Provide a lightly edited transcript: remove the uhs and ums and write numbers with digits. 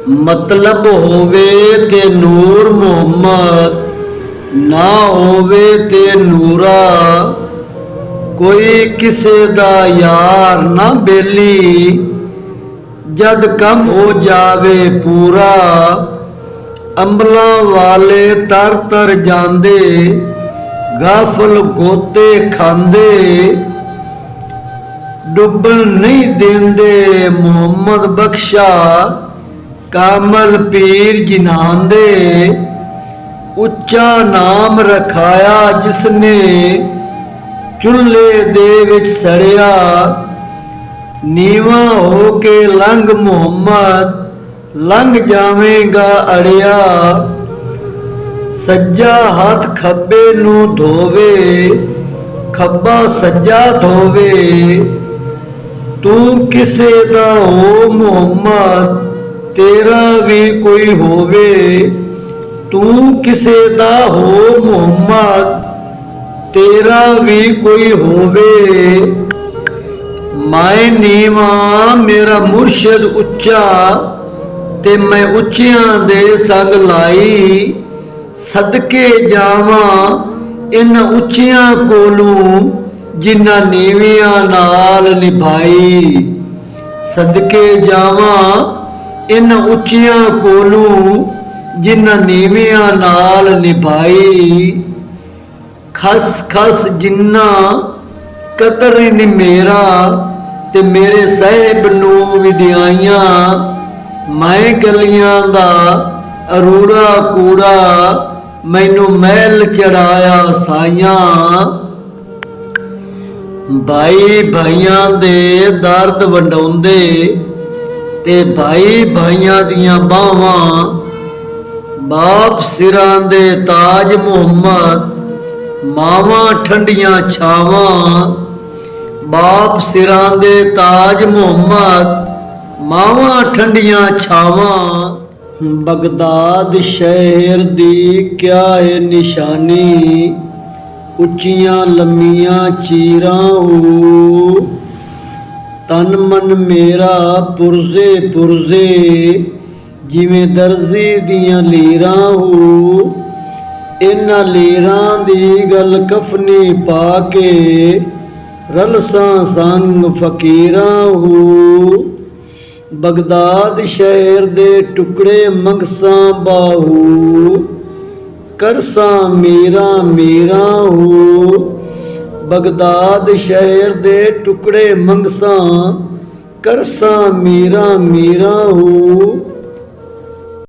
मतलब होवे ते नूर मोहम्मद, ना होवे ते नूरा। कोई किसे दा यार ना बेली, जद कम हो जावे पूरा। अंबलां वाले तर तर जांदे, गाफल गोते खांदे। डुबन नहीं देंदे मोहम्मद बख्शा, कामल पीर जिनांदे। उच्चा नाम रखाया जिसने, चुल्हे दे विच सड़िया। नीवा हो के लंघ मोहम्मद, लंघ जावेगा अड़िया। सज्जा हथ खब्बे नू धोवे, खब्बा सज्जा धोवे। तू किसे दा हो मोहम्मद, तेरा भी कोई होवे। तू किसे दा हो मोहम्मद, तेरा भी कोई होवे। मैं नीवा मेरा मुर्शद उच्चा, ते मैं उच्चियां दे संग लाई। सदके जावा इन उच्चियां कोलों, जिन्हां नीवियां नाल निभाई। सदके जावा इन उच्चियां कोलों, जिन्हां नीवियां नाल निभाई। खस खस जिन्ना कतर नी मेरा, ते मेरे साहिब नू विडियाइयां। मैं गलियां दा अरूड़ा कूड़ा, मैनू महल चढ़ाया साइयां। भाई भाइयां दे दर्द वंडाउंदे, ते भाई भाइयां दियां बावां। बाप सिरां दे ताज मोहम्मद, मावां ठंडियां छावां। बाप सिरां दे ताज मोहम्मद, मावां ठंडियां छावां। बगदाद शहर दी क्या है निशानी, उच्चियां लम्मियां चीरां हो। तन मन मेरा पुरजे पुरजे, जिवें दर्जी दियां लीरां हो। इन्हां लीरां दी गल कफनी पा के, रलसां संग फकीरां हो। बगदाद शहर दे टुकड़े मंगसां बाहू, करसां मीरा मीरा हो। बगदाद शहर दे टुकड़े मंगसां, करसां मीरा मीरा हो।